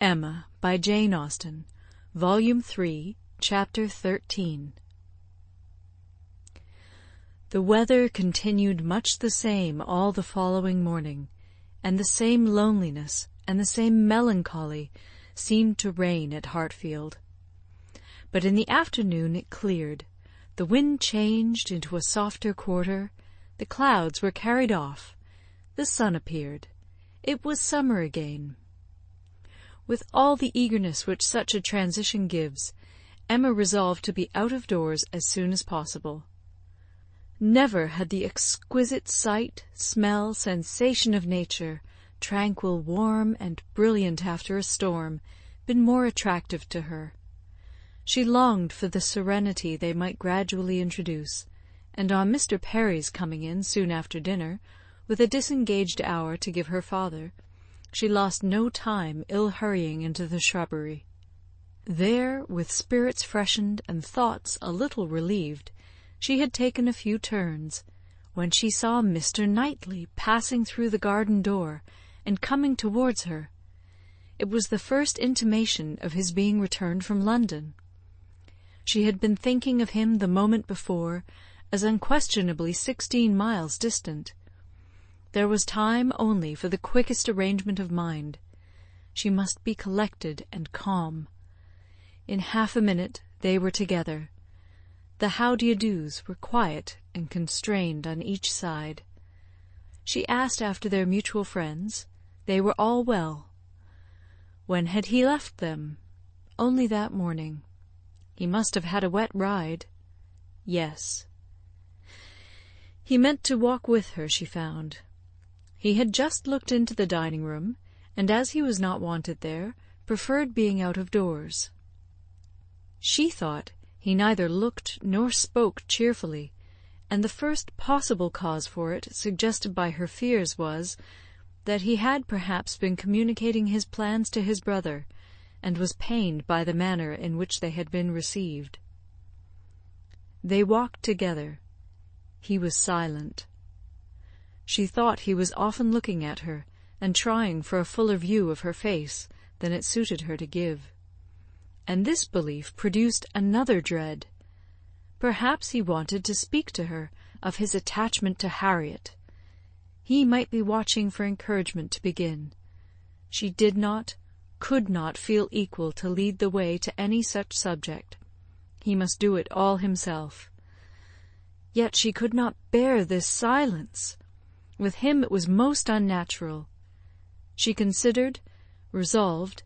Emma by Jane Austen, Volume 3, Chapter 13. The weather continued much the same all the following morning, and the same loneliness and the same melancholy seemed to reign at Hartfield. But in the afternoon it cleared, the wind changed into a softer quarter, the clouds were carried off, the sun appeared. It was summer again. With all the eagerness which such a transition gives, Emma resolved to be out of doors as soon as possible. Never had the exquisite sight, smell, sensation of nature, tranquil, warm, and brilliant after a storm, been more attractive to her. She longed for the serenity they might gradually introduce, and on Mr. Perry's coming in soon after dinner, with a disengaged hour to give her father, she lost no time ill-hurrying into the shrubbery. There, with spirits freshened and thoughts a little relieved, she had taken a few turns, when she saw Mr. Knightley passing through the garden door, and coming towards her. It was the first intimation of his being returned from London. She had been thinking of him the moment before as unquestionably 16 miles distant. There was time only for the quickest arrangement of mind. She must be collected and calm. In half a minute they were together. The how-d'ye-dos were quiet and constrained on each side. She asked after their mutual friends. They were all well. When had he left them? Only that morning. He must have had a wet ride. Yes. He meant to walk with her, she found. He had just looked into the dining-room, and as he was not wanted there, preferred being out of doors. She thought he neither looked nor spoke cheerfully, and the first possible cause for it, suggested by her fears, was, that he had perhaps been communicating his plans to his brother, and was pained by the manner in which they had been received. They walked together. He was silent. She thought he was often looking at her, and trying for a fuller view of her face than it suited her to give. And this belief produced another dread. Perhaps he wanted to speak to her of his attachment to Harriet. He might be watching for encouragement to begin. She did not, could not feel equal to lead the way to any such subject. He must do it all himself. Yet she could not bear this silence. With him it was most unnatural. She considered, resolved,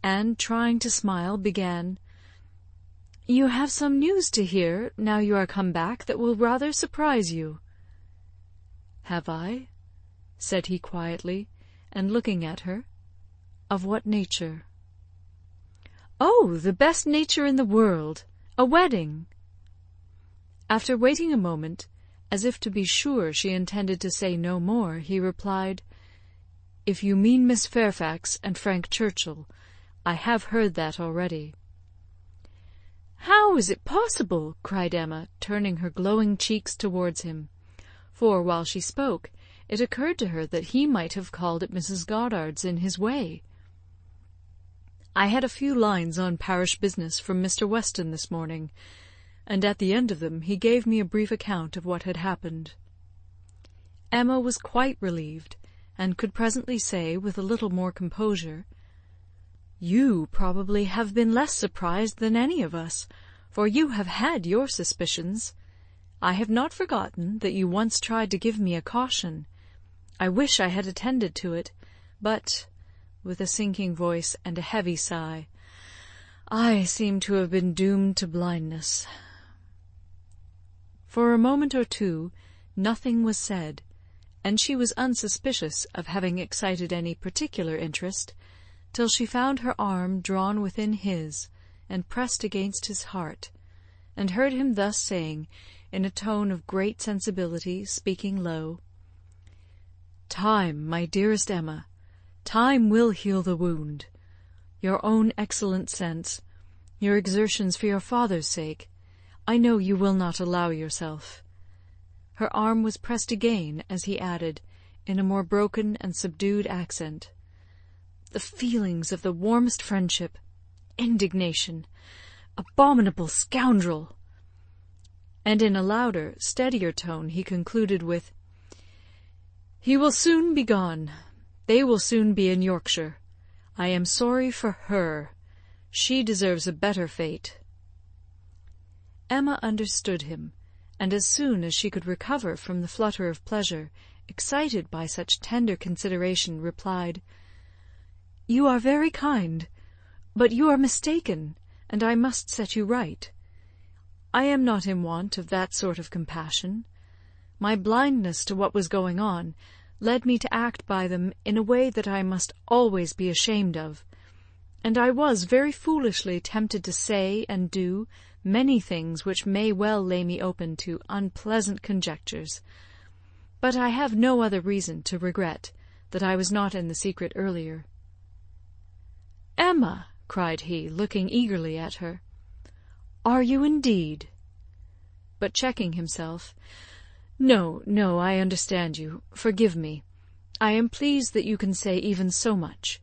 and, trying to smile, began, "You have some news to hear, now you are come back, that will rather surprise you." "Have I?" said he quietly, and looking at her. "Of what nature?" "Oh, the best nature in the world! A wedding." After waiting a moment, as if to be sure she intended to say no more, he replied, "If you mean Miss Fairfax and Frank Churchill, I have heard that already." "How is it possible?" cried Emma, turning her glowing cheeks towards him; for, while she spoke, it occurred to her that he might have called at Mrs. Goddard's in his way. "I had a few lines on parish business from Mr. Weston this morning, and at the end of them he gave me a brief account of what had happened." Emma was quite relieved, and could presently say, with a little more composure, "You probably have been less surprised than any of us, for you have had your suspicions. I have not forgotten that you once tried to give me a caution. I wish I had attended to it, but," with a sinking voice and a heavy sigh, "I seem to have been doomed to blindness." For a moment or two nothing was said, and she was unsuspicious of having excited any particular interest, till she found her arm drawn within his, and pressed against his heart, and heard him thus saying, in a tone of great sensibility, speaking low, "Time, my dearest Emma, time will heal the wound. Your own excellent sense, your exertions for your father's sake, I know you will not allow yourself." Her arm was pressed again, as he added, in a more broken and subdued accent, the feelings of the warmest friendship, indignation, abominable scoundrel!" And in a louder, steadier tone he concluded with, "He will soon be gone. They will soon be in Yorkshire. I am sorry for her. She deserves a better fate." Emma understood him, and as soon as she could recover from the flutter of pleasure, excited by such tender consideration, replied, "You are very kind, but you are mistaken, and I must set you right. I am not in want of that sort of compassion. My blindness to what was going on led me to act by them in a way that I must always be ashamed of, and I was very foolishly tempted to say and do many things which may well lay me open to unpleasant conjectures. But I have no other reason to regret that I was not in the secret earlier." "Emma!" cried he, looking eagerly at her. "Are you indeed?" But checking himself, "No, no, I understand you. Forgive me. I am pleased that you can say even so much.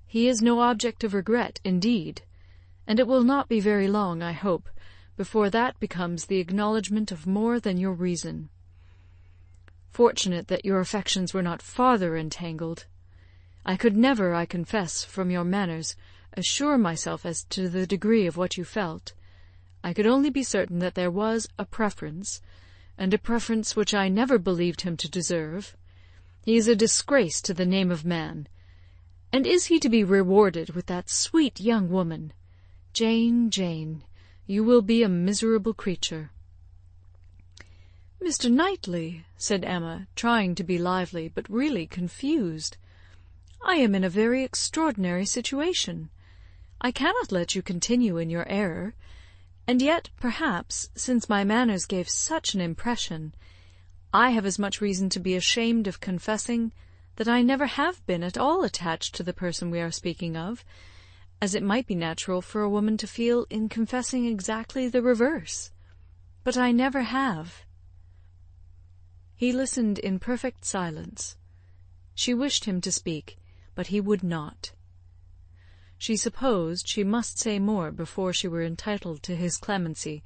He is no object of regret, indeed, and it will not be very long, I hope, before that becomes the acknowledgment of more than your reason. Fortunate that your affections were not farther entangled. I could never, I confess, from your manners, assure myself as to the degree of what you felt. I could only be certain that there was a preference, and a preference which I never believed him to deserve. He is a disgrace to the name of man. And is he to be rewarded with that sweet young woman? Jane, Jane, you will be a miserable creature." "Mr. Knightley," said Emma, trying to be lively, but really confused, "I am in a very extraordinary situation. I cannot let you continue in your error, and yet, perhaps, since my manners gave such an impression, I have as much reason to be ashamed of confessing that I never have been at all attached to the person we are speaking of, as it might be natural for a woman to feel in confessing exactly the reverse. But I never have." He listened in perfect silence. She wished him to speak, but he would not. She supposed she must say more before she were entitled to his clemency,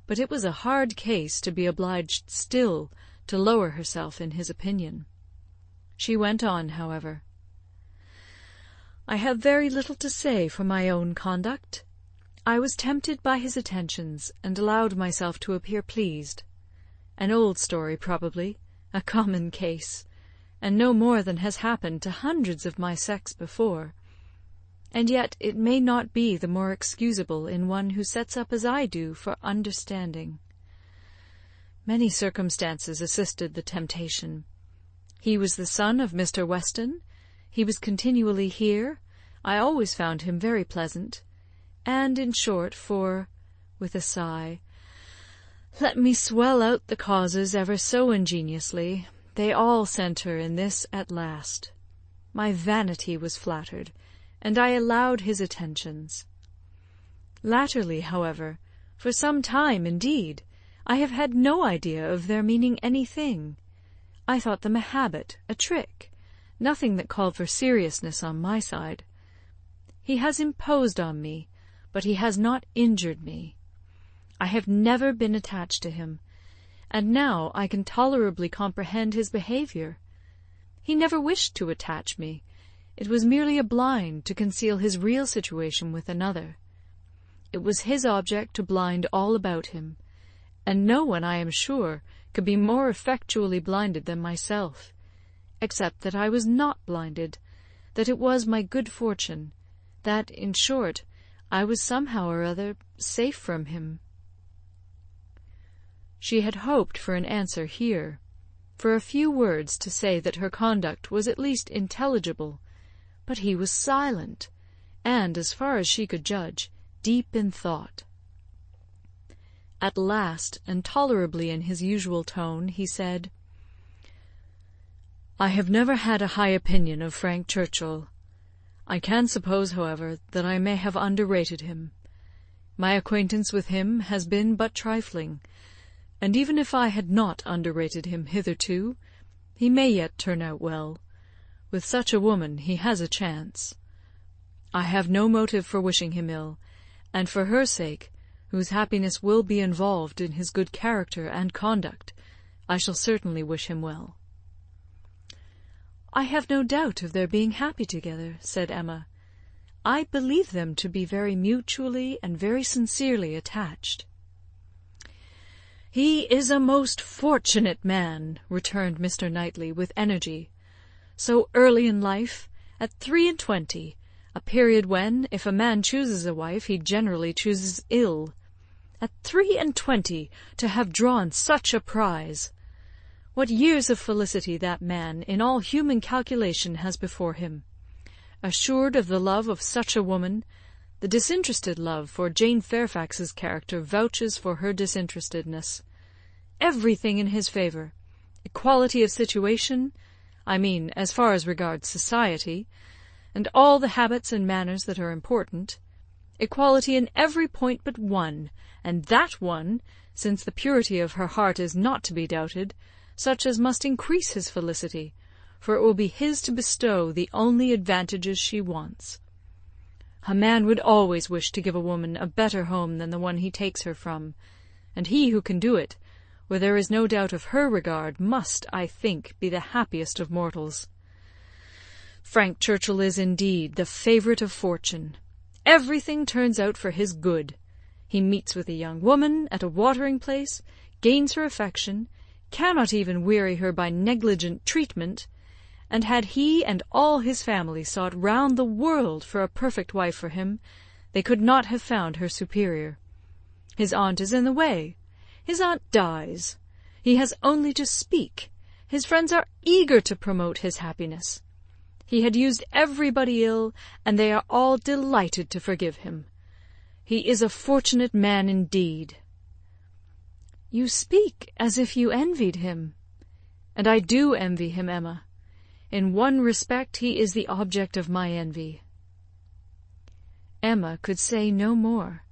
but it was a hard case to be obliged still to lower herself in his opinion. She went on, however. "I have very little to say for my own conduct. I was tempted by his attentions, and allowed myself to appear pleased. An old story, probably, a common case, and no more than has happened to hundreds of my sex before. And yet it may not be the more excusable in one who sets up as I do for understanding. Many circumstances assisted the temptation. He was the son of Mr. Weston, he was continually here, I always found him very pleasant, and, in short, with a sigh, let me swell out the causes ever so ingeniously, they all centre in this at last. My vanity was flattered, and I allowed his attentions. Latterly, however, for some time indeed, I have had no idea of their meaning anything. I thought them a habit, a trick, nothing that called for seriousness on my side. He has imposed on me, but he has not injured me. I have never been attached to him, and now I can tolerably comprehend his behaviour. He never wished to attach me. It was merely a blind to conceal his real situation with another. It was his object to blind all about him, and no one, I am sure, could be more effectually blinded than myself, except that I was not blinded, that it was my good fortune, that, in short, I was somehow or other safe from him." She had hoped for an answer here, for a few words to say that her conduct was at least intelligible, but he was silent, and, as far as she could judge, deep in thought. At last, and tolerably in his usual tone, he said, "I have never had a high opinion of Frank Churchill. I can suppose, however, that I may have underrated him. My acquaintance with him has been but trifling, and even if I had not underrated him hitherto, he may yet turn out well. With such a woman he has a chance. I have no motive for wishing him ill, and for her sake, whose happiness will be involved in his good character and conduct, I shall certainly wish him well." "I have no doubt of their being happy together," said Emma. "I believe them to be very mutually and very sincerely attached." "He is a most fortunate man," returned Mr. Knightley, with energy. "So early in life, at 23, a period when, if a man chooses a wife, he generally chooses ill. At 23 to have drawn such a prize! What years of felicity that man, in all human calculation, has before him! Assured of the love of such a woman, the disinterested love, for Jane Fairfax's character vouches for her disinterestedness. Everything in his favour. Equality of situation, I mean as far as regards society, and all the habits and manners that are important. Equality in every point but one, and that one, since the purity of her heart is not to be doubted, such as must increase his felicity, for it will be his to bestow the only advantages she wants. A man would always wish to give a woman a better home than the one he takes her from, and he who can do it, where there is no doubt of her regard, must, I think, be the happiest of mortals. Frank Churchill is, indeed, the favourite of fortune. Everything turns out for his good. He meets with a young woman at a watering place, gains her affection, cannot even weary her by negligent treatment, and had he and all his family sought round the world for a perfect wife for him, they could not have found her superior. His aunt is in the way. His aunt dies. He has only to speak. His friends are eager to promote his happiness. He had used everybody ill, and they are all delighted to forgive him. He is a fortunate man indeed." "You speak as if you envied him." "And I do envy him, Emma. In one respect he is the object of my envy." Emma could say no more.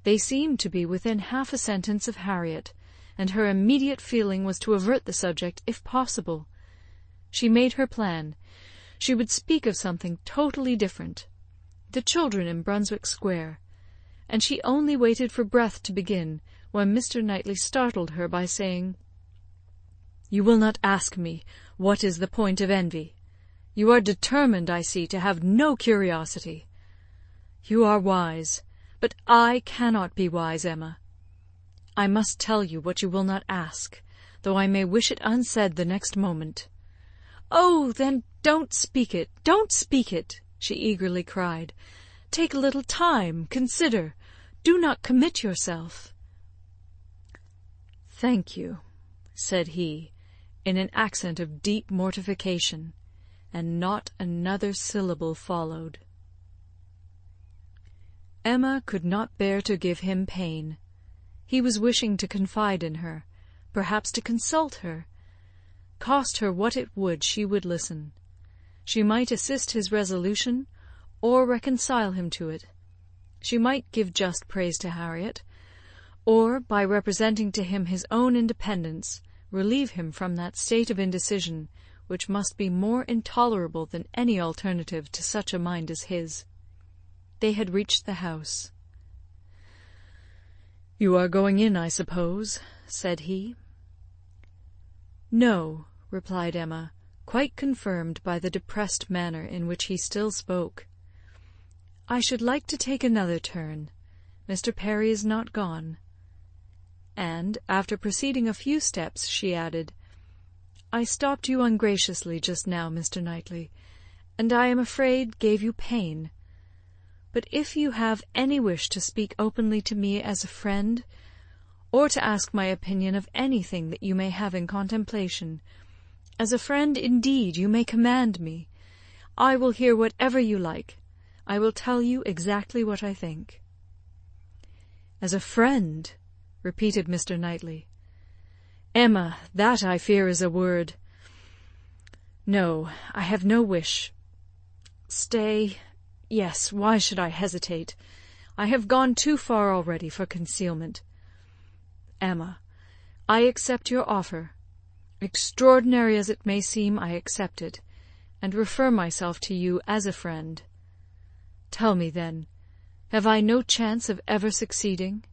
They seemed to be within half a sentence of Harriet, and her immediate feeling was to avert the subject if possible. She made her plan. She would speak of something totally different, the children in Brunswick Square, and she only waited for breath to begin, when Mr. Knightley startled her by saying, "You will not ask me what is the point of envy. You are determined, I see, to have no curiosity. You are wise, but I cannot be wise, Emma. I must tell you what you will not ask, though I may wish it unsaid the next moment." "Oh, then don't speak it, don't speak it!" she eagerly cried. "Take a little time, consider. Do not commit yourself." "Thank you," said he, in an accent of deep mortification, and not another syllable followed. Emma could not bear to give him pain. He was wishing to confide in her, perhaps to consult her. Cost her what it would, she would listen. She might assist his resolution, or reconcile him to it. She might give just praise to Harriet, or, by representing to him his own independence, relieve him from that state of indecision which must be more intolerable than any alternative to such a mind as his. They had reached the house. "You are going in, I suppose?" said he. "No," replied Emma, quite confirmed by the depressed manner in which he still spoke. "I should like to take another turn. Mr. Perry is not gone." And, after proceeding a few steps, she added, "I stopped you ungraciously just now, Mr. Knightley, and I am afraid gave you pain. But if you have any wish to speak openly to me as a friend, or to ask my opinion of anything that you may have in contemplation, as a friend indeed you may command me. I will hear whatever you like. I will tell you exactly what I think." "As a friend," repeated Mr. Knightley. "Emma, that I fear is a word. No, I have no wish. Stay. Yes, why should I hesitate? I have gone too far already for concealment. Emma, I accept your offer. Extraordinary as it may seem, I accept it, and refer myself to you as a friend. Tell me, then, have I no chance of ever succeeding?"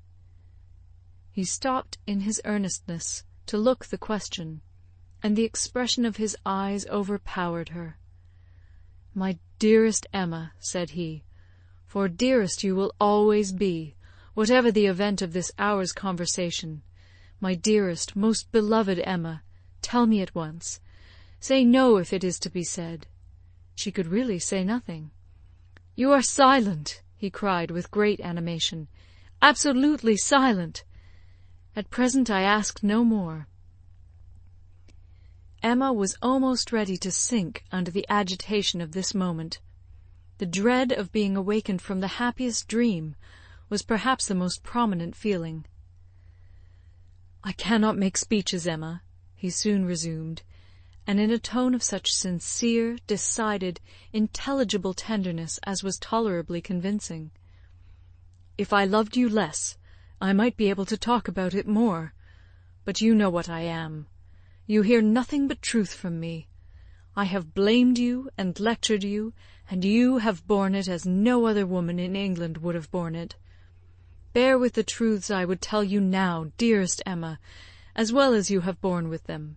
He stopped in his earnestness to look the question, and the expression of his eyes overpowered her. "My dearest Emma," said he, "for dearest you will always be, whatever the event of this hour's conversation, my dearest, most beloved Emma, tell me at once. Say no if it is to be said." She could really say nothing. "You are silent," he cried with great animation. "Absolutely silent. At present I ask no more." Emma was almost ready to sink under the agitation of this moment. The dread of being awakened from the happiest dream was perhaps the most prominent feeling. "I cannot make speeches, Emma," he soon resumed, and in a tone of such sincere, decided, intelligible tenderness as was tolerably convincing. "If I loved you less, I might be able to talk about it more. But you know what I am. You hear nothing but truth from me. I have blamed you and lectured you, and you have borne it as no other woman in England would have borne it. Bear with the truths I would tell you now, dearest Emma, as well as you have borne with them.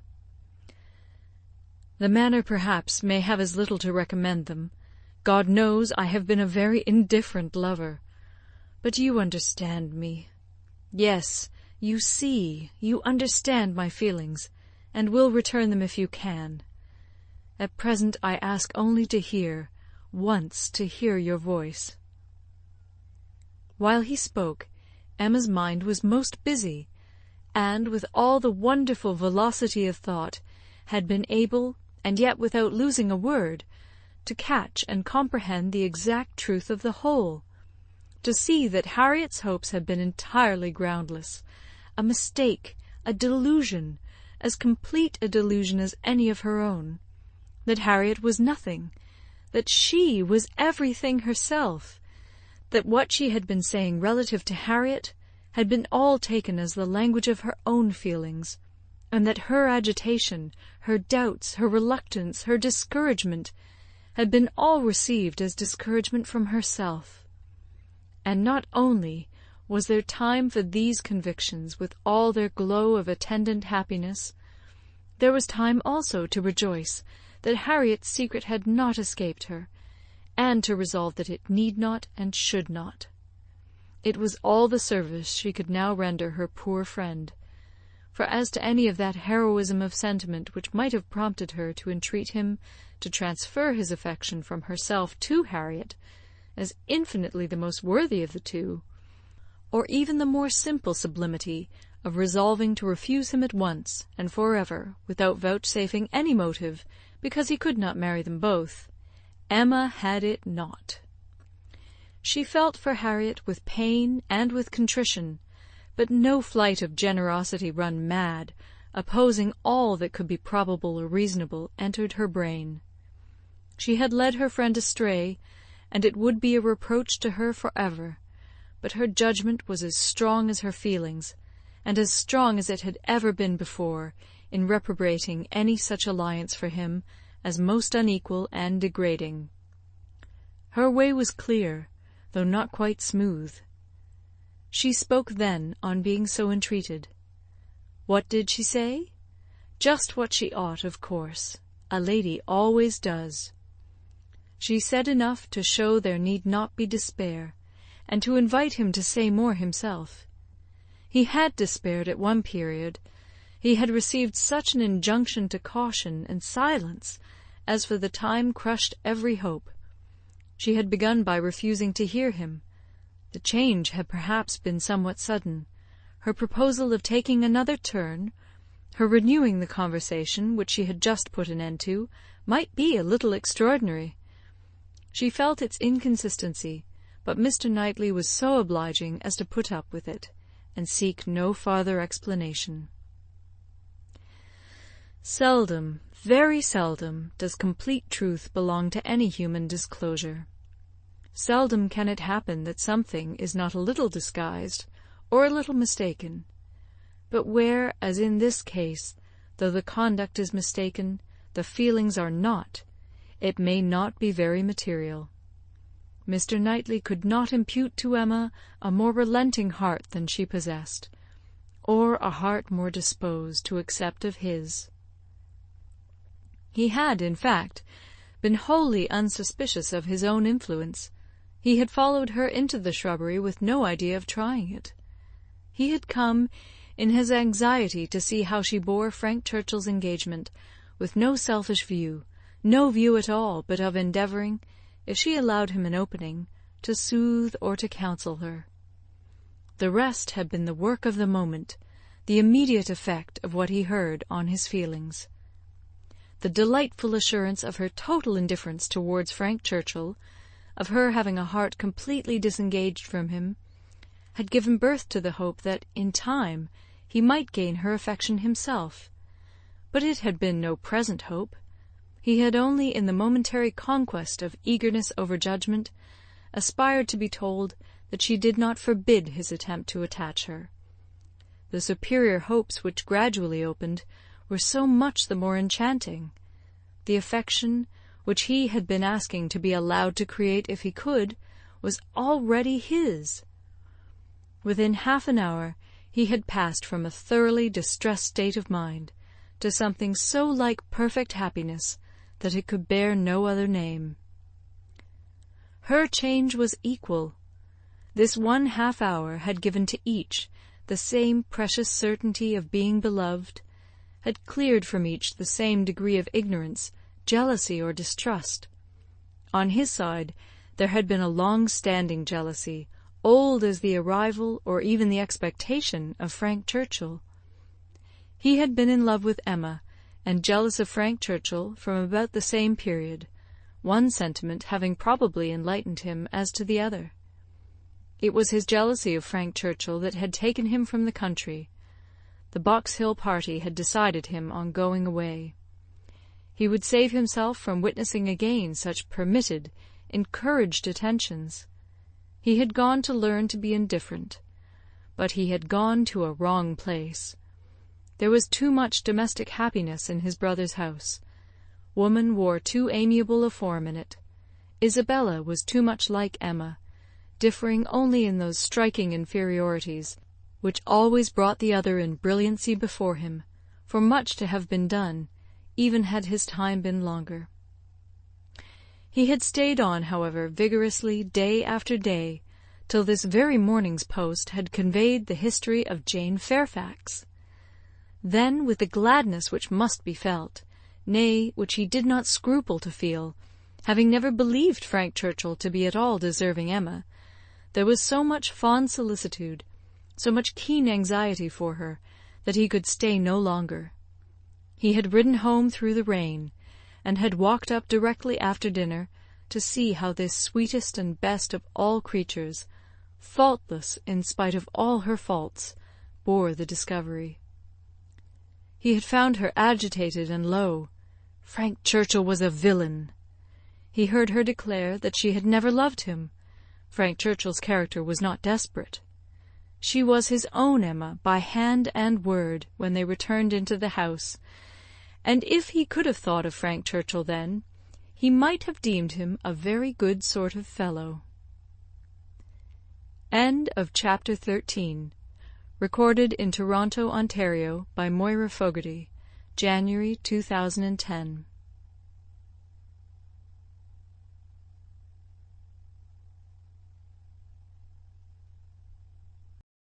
The manner, perhaps, may have as little to recommend them. God knows I have been a very indifferent lover. But you understand me. Yes, you see, you understand my feelings, and will return them if you can. At present I ask only to hear, once to hear your voice." While he spoke, Emma's mind was most busy, and, with all the wonderful velocity of thought, had been able, and yet without losing a word, to catch and comprehend the exact truth of the whole, to see that Harriet's hopes had been entirely groundless, a mistake, a delusion, as complete a delusion as any of her own, that Harriet was nothing, that she was everything herself, that what she had been saying relative to Harriet had been all taken as the language of her own feelings, and that her agitation, her doubts, her reluctance, her discouragement, had been all received as discouragement from herself. And not only was there time for these convictions with all their glow of attendant happiness, there was time also to rejoice that Harriet's secret had not escaped her, and to resolve that it need not and should not. It was all the service she could now render her poor friend; for as to any of that heroism of sentiment which might have prompted her to entreat him to transfer his affection from herself to Harriet, as infinitely the most worthy of the two, or even the more simple sublimity of resolving to refuse him at once and for ever, without vouchsafing any motive, because he could not marry them both, Emma had it not. She felt for Harriet with pain and with contrition, but no flight of generosity run mad, opposing all that could be probable or reasonable, entered her brain. She had led her friend astray, and it would be a reproach to her for ever, but her judgment was as strong as her feelings, and as strong as it had ever been before, in reprobating any such alliance for him as most unequal and degrading. Her way was clear, though not quite smooth. She spoke then on being so entreated. What did she say? Just what she ought, of course. A lady always does. She said enough to show there need not be despair, and to invite him to say more himself. He had despaired at one period. He had received such an injunction to caution and silence as for the time crushed every hope. She had begun by refusing to hear him. The change had perhaps been somewhat sudden. Her proposal of taking another turn, her renewing the conversation which she had just put an end to, might be a little extraordinary. She felt its inconsistency, but Mr. Knightley was so obliging as to put up with it, and seek no farther explanation. Seldom, very seldom, does complete truth belong to any human disclosure. Seldom can it happen that something is not a little disguised, or a little mistaken. But where, as in this case, though the conduct is mistaken, the feelings are not, it may not be very material. Mr. Knightley could not impute to Emma a more relenting heart than she possessed, or a heart more disposed to accept of his. He had, in fact, been wholly unsuspicious of his own influence. He had followed her into the shrubbery with no idea of trying it. He had come, in his anxiety to see how she bore Frank Churchill's engagement, with no selfish view, no view at all but of endeavouring, if she allowed him an opening, to soothe or to counsel her. The rest had been the work of the moment, the immediate effect of what he heard on his feelings. The delightful assurance of her total indifference towards Frank Churchill, of her having a heart completely disengaged from him, had given birth to the hope that, in time, he might gain her affection himself. But it had been no present hope. He had only, in the momentary conquest of eagerness over judgment, aspired to be told that she did not forbid his attempt to attach her. The superior hopes which gradually opened were so much the more enchanting. The affection, which he had been asking to be allowed to create if he could, was already his. Within half an hour he had passed from a thoroughly distressed state of mind to something so like perfect happiness that it could bear no other name. Her change was equal. This 1/2 hour had given to each the same precious certainty of being beloved, had cleared from each the same degree of ignorance, jealousy, or distrust. On his side there had been a long-standing jealousy, old as the arrival or even the expectation of Frank Churchill. He had been in love with Emma, and jealous of Frank Churchill from about the same period, one sentiment having probably enlightened him as to the other. It was his jealousy of Frank Churchill that had taken him from the country. The Box Hill party had decided him on going away. He would save himself from witnessing again such permitted, encouraged attentions. He had gone to learn to be indifferent, but he had gone to a wrong place. There was too much domestic happiness in his brother's house. Woman wore too amiable a form in it. Isabella was too much like Emma, differing only in those striking inferiorities which always brought the other in brilliancy before him, for much to have been done, even had his time been longer. He had stayed on, however, vigorously day after day, till this very morning's post had conveyed the history of Jane Fairfax. Then, with the gladness which must be felt, nay, which he did not scruple to feel, having never believed Frank Churchill to be at all deserving Emma, there was so much fond solicitude, so much keen anxiety for her, that he could stay no longer. He had ridden home through the rain, and had walked up directly after dinner to see how this sweetest and best of all creatures, faultless in spite of all her faults, bore the discovery. He had found her agitated and low. Frank Churchill was a villain. He heard her declare that she had never loved him. Frank Churchill's character was not desperate. She was his own Emma by hand and word when they returned into the house, and if he could have thought of Frank Churchill then, he might have deemed him a very good sort of fellow. End of chapter 13. Recorded in Toronto, Ontario by Moira Fogarty, January 2010.